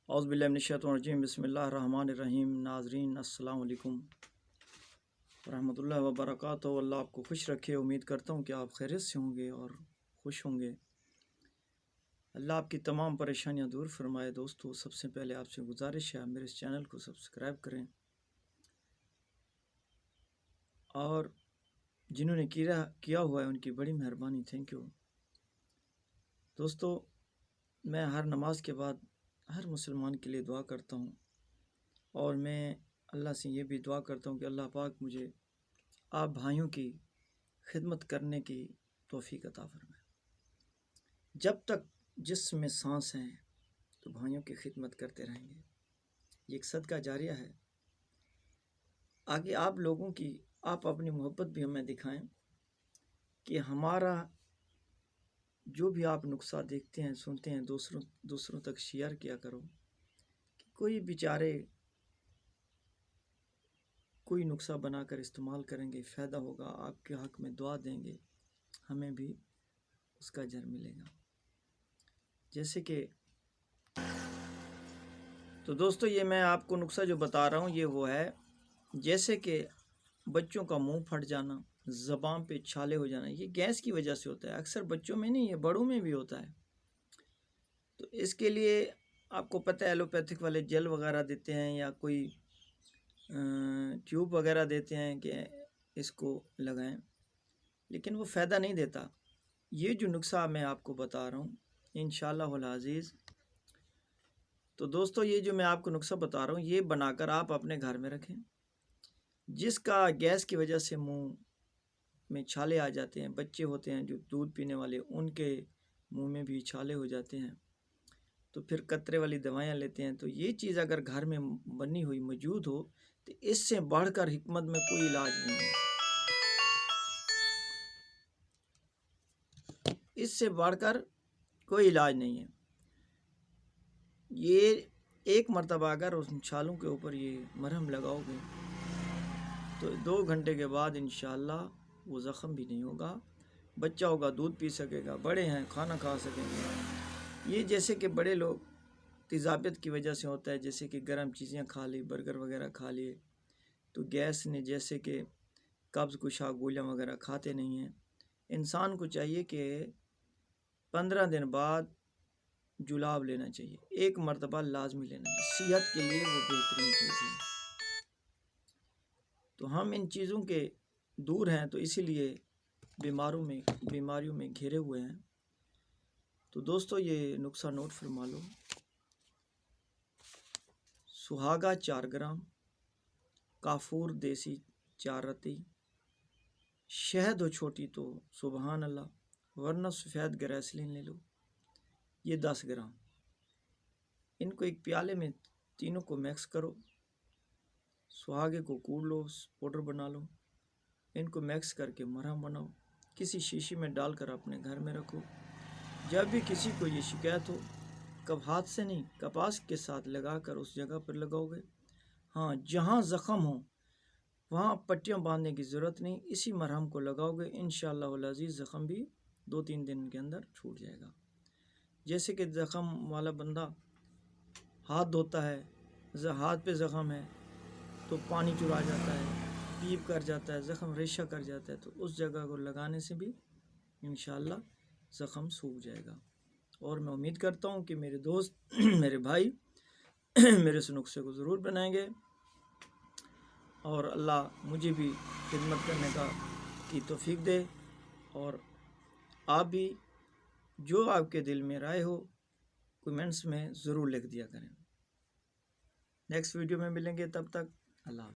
اعوذ باللہ من الشیطان الرجیم بسم اللہ الرحمن الرحیم۔ ناظرین السلام علیکم ورحمۃ اللہ وبرکاتہ۔ اللہ آپ کو خوش رکھے۔ امید کرتا ہوں کہ آپ خیریت سے ہوں گے اور خوش ہوں گے۔ اللہ آپ کی تمام پریشانیاں دور فرمائے۔ دوستو، سب سے پہلے آپ سے گزارش ہے، میرے اس چینل کو سبسکرائب کریں، اور جنہوں نے کیا ہوا ہے ان کی بڑی مہربانی، تھینک یو۔ دوستو، میں ہر نماز کے بعد ہر مسلمان کے لیے دعا کرتا ہوں، اور میں اللہ سے یہ بھی دعا کرتا ہوں کہ اللہ پاک مجھے آپ بھائیوں کی خدمت کرنے کی توفیق عطا فرمائے۔ جب تک جسم میں سانس ہیں تو بھائیوں کی خدمت کرتے رہیں گے۔ یہ ایک صدقہ جاریہ ہے۔ آگے آپ اپنی محبت بھی ہمیں دکھائیں کہ ہمارا جو بھی آپ نقصہ دیکھتے ہیں، سنتے ہیں، دوسروں تک شیئر کیا کرو، کہ کوئی بیچارے کوئی نقصہ بنا کر استعمال کریں گے، فائدہ ہوگا، آپ کے حق میں دعا دیں گے، ہمیں بھی اس کا اجر ملے گا۔ جیسے کہ تو دوستو، یہ میں آپ کو نقصہ جو بتا رہا ہوں یہ وہ ہے، جیسے کہ بچوں کا منہ پھٹ جانا، زبان پہ چھالے ہو جانا، یہ گیس کی وجہ سے ہوتا ہے۔ اکثر بچوں میں نہیں، یہ بڑوں میں بھی ہوتا ہے۔ تو اس کے لیے آپ کو پتہ ہے، ایلوپیتھک والے جیل وغیرہ دیتے ہیں یا کوئی ٹیوب وغیرہ دیتے ہیں کہ اس کو لگائیں، لیکن وہ فائدہ نہیں دیتا۔ یہ جو نسخہ میں آپ کو بتا رہا ہوں انشاءاللہ العزیز، تو دوستو یہ جو میں آپ کو نسخہ بتا رہا ہوں یہ بنا کر آپ اپنے گھر میں رکھیں۔ جس کا گیس کی وجہ سے منہ میں چھالے آ جاتے ہیں، بچے ہوتے ہیں جو دودھ پینے والے، ان کے منہ میں بھی چھالے ہو جاتے ہیں، تو پھر قطرے والی دوائیاں لیتے ہیں۔ تو یہ چیز اگر گھر میں بنی ہوئی موجود ہو تو اس سے بڑھ کر حکمت میں کوئی علاج نہیں ہے۔ اس سے بڑھ کر کوئی علاج نہیں ہے۔ یہ ایک مرتبہ اگر اس چھالوں کے اوپر یہ مرہم لگاؤ گے تو 2 گھنٹے کے بعد انشاءاللہ وہ زخم بھی نہیں ہوگا، بچہ ہوگا دودھ پی سکے گا، بڑے ہیں کھانا کھا سکیں گے۔ یہ جیسے کہ بڑے لوگ تیزابیت کی وجہ سے ہوتا ہے، جیسے کہ گرم چیزیں کھا لی، برگر وغیرہ کھا لیے، تو گیس نے جیسے کہ قبض کشا گولیاں وغیرہ کھاتے نہیں ہیں۔ انسان کو چاہیے کہ 15 دن بعد جلاب لینا چاہیے، 1 مرتبہ لازمی لینا چاہیے، صحت کے لیے وہ بہترین چیز ہے۔ تو ہم ان چیزوں کے دور ہیں، تو اسی لیے بیماریوں میں گھیرے ہوئے ہیں۔ تو دوستو یہ نسخہ نوٹ فرما لو۔ سہاگا 4 گرام، کافور دیسی 4 رتی، شہد ہو چھوٹی تو سبحان اللہ، ورنہ سفید گریسلین لے لو، یہ 10 گرام۔ ان کو ایک پیالے میں تینوں کو مکس کرو، سہاگے کو کوڑ لو، پاؤڈر بنا لو، ان کو مکس کر کے مرہم بناؤ، کسی شیشی میں ڈال کر اپنے گھر میں رکھو۔ جب بھی کسی کو یہ شکایت ہو، کب ہاتھ سے نہیں، کپاس کے ساتھ لگا کر اس جگہ پر لگاؤ گے، ہاں جہاں زخم ہو وہاں پٹیاں باندھنے کی ضرورت نہیں، اسی مرہم کو لگاؤ گے، انشاءاللہ العزیز زخم بھی 2-3 دن کے اندر چھوٹ جائے گا۔ جیسے کہ زخم والا بندہ ہاتھ دھوتا ہے، ہاتھ پہ زخم ہے تو پانی چرا جاتا ہے، پیپ کر جاتا ہے، زخم ریشہ کر جاتا ہے، تو اس جگہ کو لگانے سے بھی انشاءاللہ زخم سوکھ جائے گا۔ اور میں امید کرتا ہوں کہ میرے دوست میرے بھائی میرے اس نسخے کو ضرور بنائیں گے، اور اللہ مجھے بھی خدمت کرنے کی توفیق دے، اور آپ بھی جو آپ کے دل میں رائے ہو کمنٹس میں ضرور لکھ دیا کریں۔ نیکسٹ ویڈیو میں ملیں گے، تب تک اللہ حافظ۔